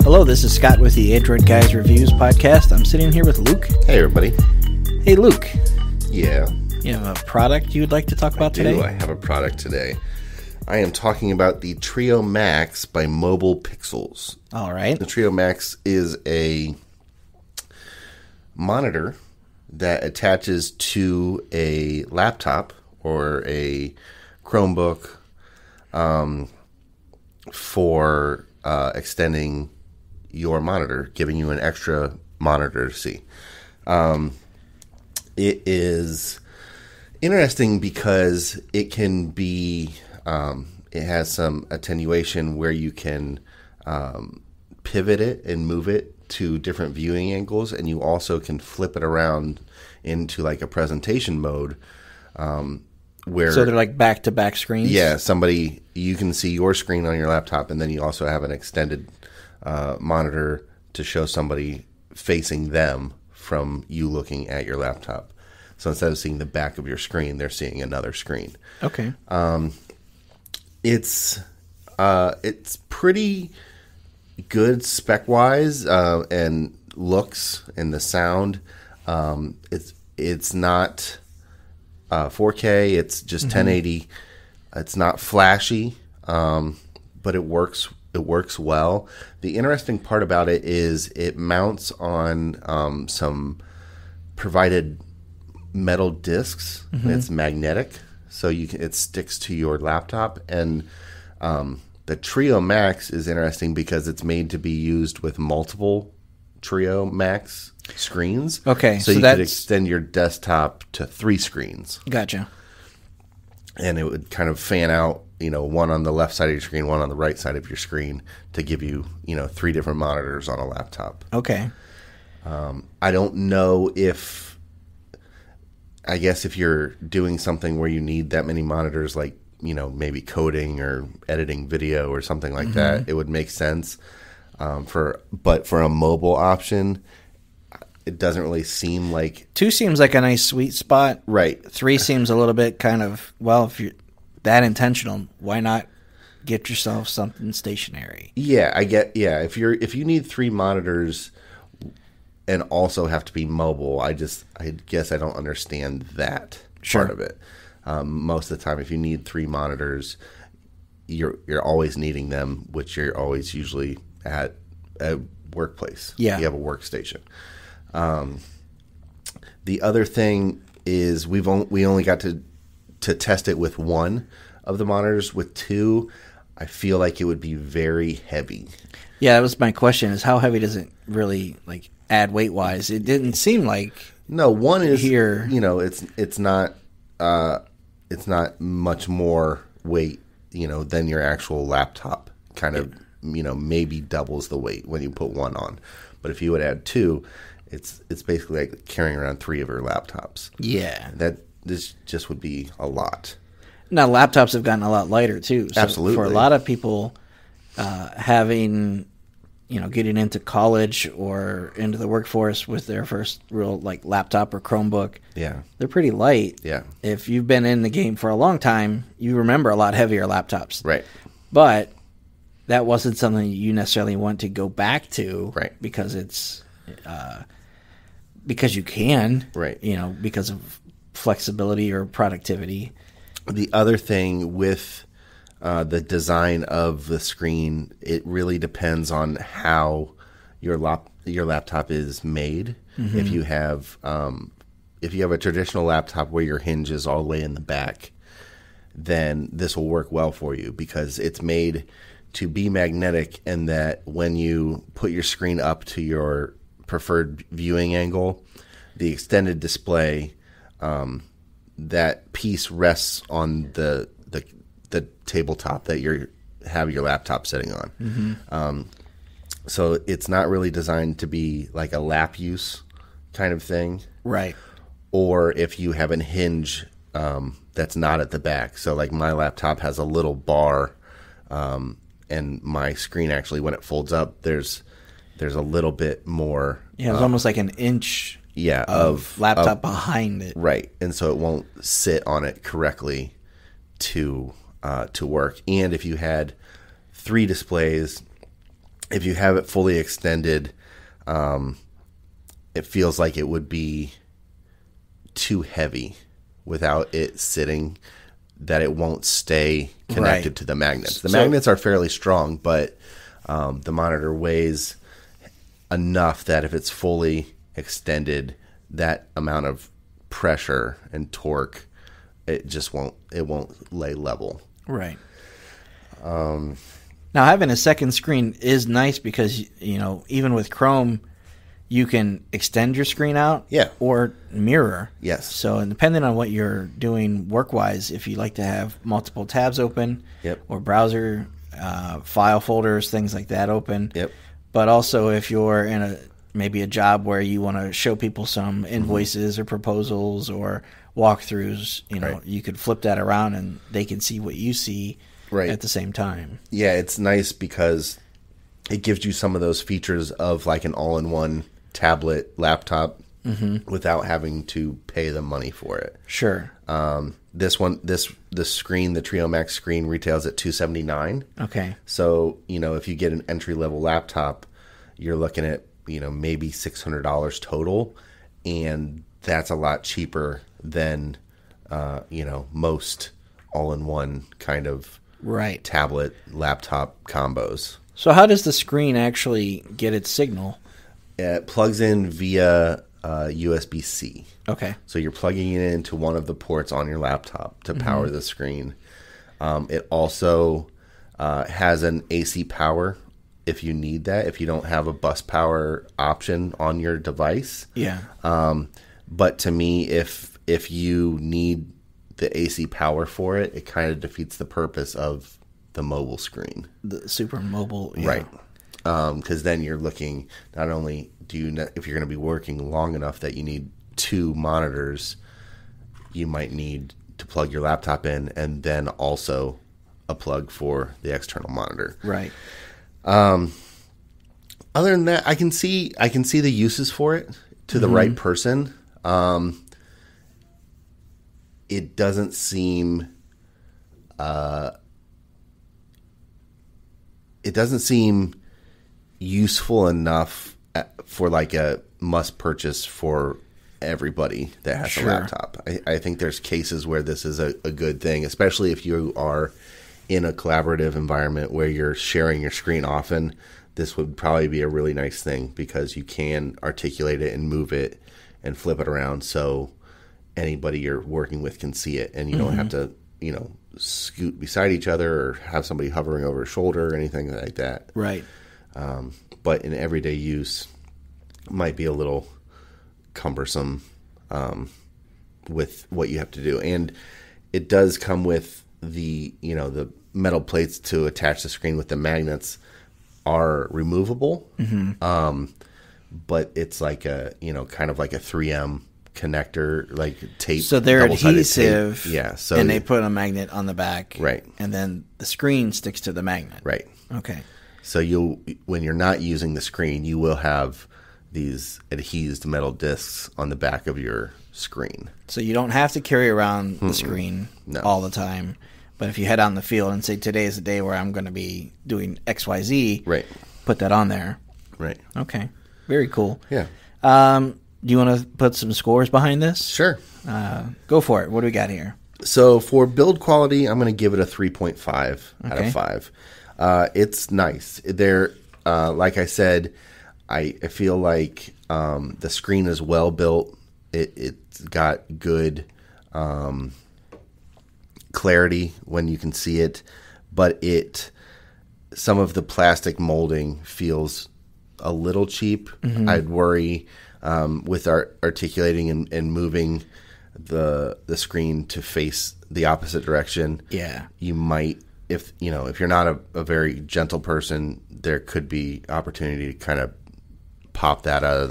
Hello, this is Scott with the Android Guys Reviews podcast. I'm sitting here with Luke. Hey, everybody. Hey, Luke. Yeah. You have a product you would like to talk about today? I have a product today. I am talking about the Trio Max by Mobile Pixels. All right. The Trio Max is a monitor that attaches to a laptop or a Chromebook for extending your monitor, giving you an extra monitor to see. It is interesting because it can be, it has some attenuation where you can pivot it and move it to different viewing angles, and you also can flip it around into like a presentation mode. Where, so they're like back-to-back screens? Yeah, you can see your screen on your laptop, and then you also have an extended monitor to show somebody facing them from you looking at your laptop. So instead of seeing the back of your screen, they're seeing another screen. Okay. It's pretty good spec-wise and looks and the sound. It's not 4K. It's just 1080. It's not flashy, but it works. It works well. The interesting part about it is it mounts on some provided metal discs. It's magnetic, so it sticks to your laptop. And the Trio Max is interesting because it's made to be used with multiple Trio Max screens. Okay, so you could extend your desktop to 3 screens. Gotcha. And it would kind of fan out, one on the left side of your screen, one on the right side of your screen to give you, 3 different monitors on a laptop. Okay. I don't know I guess if you're doing something where you need that many monitors, like, maybe coding or editing video or something like that, it would make sense. But for a mobile option, it doesn't really seem like... 2 seems like a nice sweet spot. Right. 3 seems a little bit kind of, well, if you're that intentional, why not get yourself something stationary? Yeah, if you need 3 monitors and also have to be mobile, I guess I don't understand that part of it. Most of the time, if you need 3 monitors, you're always needing them, which you're always usually at a workplace. Yeah. You have a workstation. The other thing is we only got to test it with 1 of the monitors. With 2, I feel like it would be very heavy. Yeah, that was my question: is how heavy does it really add weight wise? It didn't seem like. No, 1 is here. It's not much more weight than your actual laptop. Kind of maybe doubles the weight when you put 1 on. But if you would add 2, it's basically like carrying around 3 of your laptops. Yeah. This just would be a lot. Now, laptops have gotten a lot lighter, too. So absolutely. For a lot of people, getting into college or into the workforce with their first real, laptop or Chromebook, yeah, they're pretty light. Yeah. If you've been in the game for a long time, you remember a lot heavier laptops. Right. But that wasn't something you necessarily want to go back to. Right. Because it's... because you can, right? Because of flexibility or productivity. The other thing with the design of the screen, it really depends on how your laptop is made. If you have a traditional laptop where your hinge is all the way in the back, then this will work well for you because it's made to be magnetic, and that when you put your screen up to your preferred viewing angle, the extended display, that piece rests on the tabletop that you have your laptop sitting on. So it's not really designed to be like a lap use kind of thing, right? Or if you have a hinge that's not at the back. So like my laptop has a little bar, and my screen actually, when it folds up, there's a little bit more. Yeah, it's almost like an inch of laptop behind it. Right. And so it won't sit on it correctly to work. And if you had 3 displays, if you have it fully extended, it feels like it would be too heavy without it sitting, that it won't stay connected to the magnets. The magnets are fairly strong, but the monitor weighs enough that if it's fully extended, that amount of pressure and torque, it won't lay level. Right. Now, having a second screen is nice because, even with Chrome, you can extend your screen out or mirror. Yes. So depending on what you're doing work-wise, if you like to have multiple tabs open or browser file folders, things like that open. Yep. But also if you're in maybe a job where you want to show people some invoices or proposals or walkthroughs, you could flip that around and they can see what you see at the same time. Yeah, it's nice because it gives you some of those features of like an all-in-one tablet laptop without having to pay the money for it. Sure. The screen, the Trio Max screen, retails at $279. Okay. So, if you get an entry-level laptop, you're looking at, maybe $600 total, and that's a lot cheaper than, most all-in-one kind of tablet laptop combos. So how does the screen actually get its signal? It plugs in via USB-C. Okay. So you're plugging it into one of the ports on your laptop to power the screen. It also has an AC power if you need that, if you don't have a bus power option on your device. Yeah. But to me, if you need the AC power for it, it kind of defeats the purpose of the mobile screen. The super mobile. Yeah. Right. Because then you're looking, not only if you're going to be working long enough that you need two monitors, you might need to plug your laptop in and then also a plug for the external monitor. Right. Other than that, I can see the uses for it to the right person. It doesn't seem useful enough for like a must purchase for everybody that has a laptop. I think there's cases where this is a good thing, especially if you are in a collaborative environment where you're sharing your screen often. This would probably be a really nice thing because you can articulate it and move it and flip it around so anybody you're working with can see it, and you don't have to, scoot beside each other or have somebody hovering over your shoulder or anything like that. Right. But in everyday use, might be a little cumbersome with what you have to do. And it does come with the metal plates to attach the screen with the magnets are removable. But it's like a, kind of like a 3M connector, like tape. So they're adhesive. Tape. Yeah. So and they put a magnet on the back. Right. And then the screen sticks to the magnet. Right. Okay. So when you're not using the screen, you will have these adhesed metal discs on the back of your screen. So you don't have to carry around the screen all the time. But if you head out in the field and say, today is the day where I'm going to be doing XYZ, right, put that on there. Right. Okay. Very cool. Yeah. Do you want to put some scores behind this? Sure. Go for it. What do we got here? So for build quality, I'm going to give it a 3.5 out of 5. It's nice. Like I said, I feel like the screen is well built. It's got good clarity when you can see it, but some of the plastic molding feels a little cheap. I'd worry with articulating and moving the screen to face the opposite direction. Yeah, you might, if you're not a very gentle person, there could be opportunity to kind of pop that out of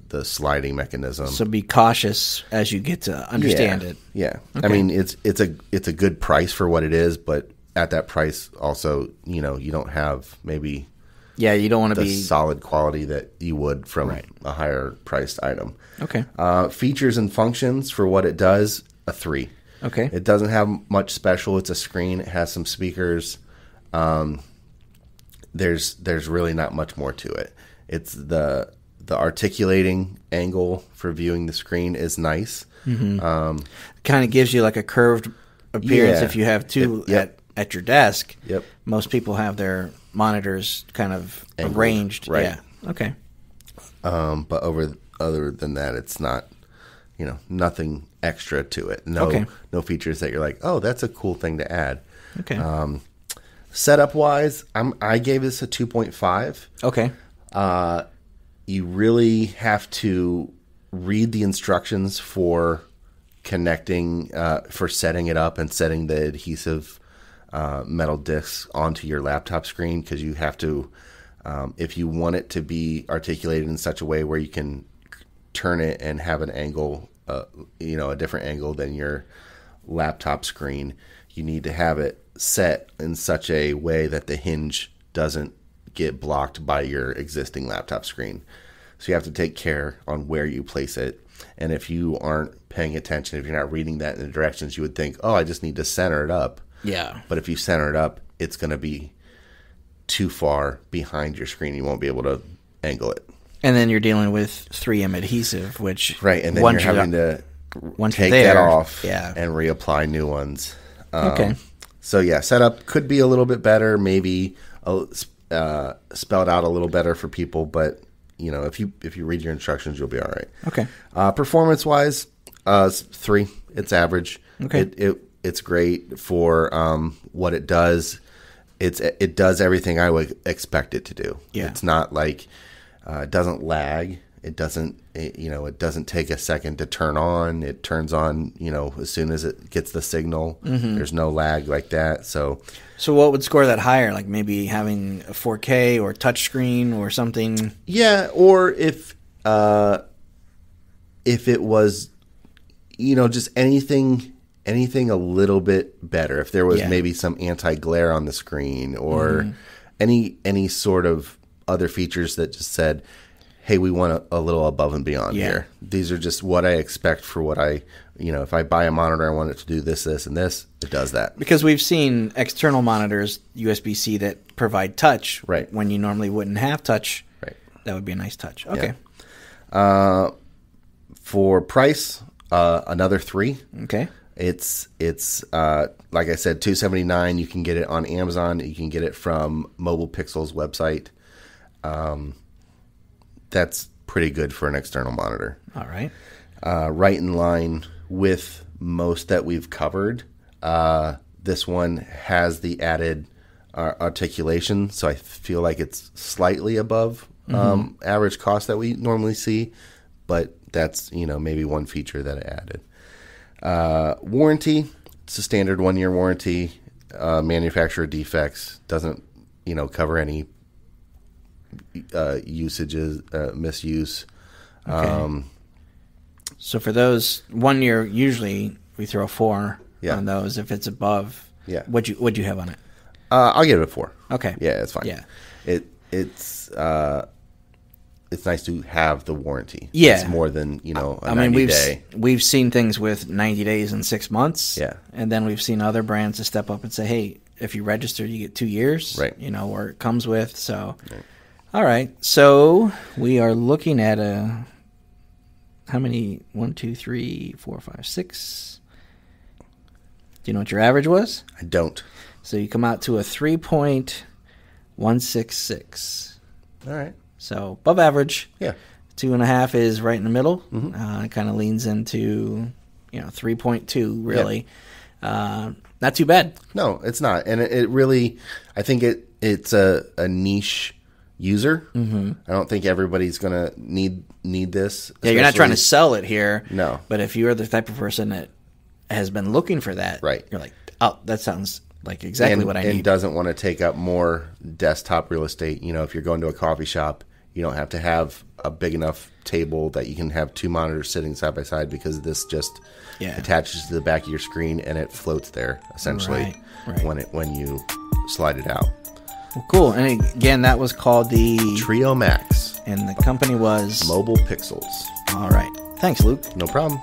the sliding mechanism. So be cautious as you get to understand it. Yeah. Okay. I mean, it's a good price for what it is, but at that price also, you don't have maybe you don't want to be solid quality that you would from a higher priced item. Okay. Features and functions for what it does, a 3. Okay. It doesn't have much special. It's a screen. It has some speakers. there's really not much more to it. It's the articulating angle for viewing the screen is nice. Kind of gives you like a curved appearance if you have two at your desk. Yep. Most people have their monitors kind of arranged. Right. Yeah. Okay. But other than that, it's not, nothing extra to it. No features that you're like, oh, that's a cool thing to add. Okay. Setup wise, I gave this a 2.5. Okay. You really have to read the instructions for connecting, for setting it up and setting the adhesive metal discs onto your laptop screen, because you have to, if you want it to be articulated in such a way where you can turn it and have an angle, a different angle than your laptop screen, you need to have it set in such a way that the hinge doesn't get blocked by your existing laptop screen. So you have to take care on where you place it. And if you aren't paying attention, if you're not reading that in the directions, you would think, oh, I just need to center it up. Yeah. But if you center it up, it's going to be too far behind your screen. You won't be able to angle it. And then you're dealing with 3M adhesive, which... Right, and then you're having to take that off and reapply new ones. Okay. So, yeah, setup could be a little bit better, maybe spelled out a little better for people, but, if you read your instructions, you'll be all right. Okay. Performance-wise, 3. It's average. Okay. It's great for what it does. It does everything I would expect it to do. Yeah. It's not like it doesn't lag. It doesn't take a second to turn on. It turns on, as soon as it gets the signal. Mm-hmm. There's no lag like that. So what would score that higher? Like maybe having a 4K or touchscreen or something? Yeah, or if it was, just anything a little bit better. If there was maybe some anti-glare on the screen or any sort of other features that just said, hey, we want a little above and beyond here. These are just what I expect for what if I buy a monitor, I want it to do this, this, and this. It does that. Because we've seen external monitors, USB-C, that provide touch. Right. When you normally wouldn't have touch. Right. That would be a nice touch. Okay. Yeah. For price, another 3. Okay. It's like I said, $279. You can get it on Amazon. You can get it from Mobile Pixel's website. That's pretty good for an external monitor. All right. Right in line with most that we've covered. This one has the added articulation, so I feel like it's slightly above average cost that we normally see, but that's maybe one feature that it added. Warranty, it's a standard 1-year warranty. Manufacturer defects, doesn't cover any usages, misuse. Okay. So for those 1 year, usually we throw a 4 on those. If it's above, what'd you have on it? I'll give it a 4. Okay. Yeah, it's fine. Yeah. It's nice to have the warranty. Yeah. It's more than, a 90-day. We've seen things with 90 days and 6 months. Yeah. And then we've seen other brands to step up and say, hey, if you register, you get 2 years. Right. Or it comes with. So, right. All right. So we are looking at how many? 1, 2, 3, 4, 5, 6. Do you know what your average was? I don't. So you come out to a 3.166. All right. So above average. Yeah. 2.5 is right in the middle. Mm-hmm. It kind of leans into 3.2 really. Yeah. Not too bad. No, it's not. And it really, I think it's a niche user. Mm-hmm. I don't think everybody's going to need this. Yeah, you're not trying to sell it here. No. But if you're the type of person that has been looking for that, right. You're like, oh, that sounds like exactly what I need. And doesn't want to take up more desktop real estate. If you're going to a coffee shop, you don't have to have a big enough table that you can have 2 monitors sitting side by side, because this just attaches to the back of your screen and it floats there essentially when you slide it out. Well, cool. And again, that was called the Trio Max. And the company was Mobile Pixels. All right. Thanks, Luke. No problem.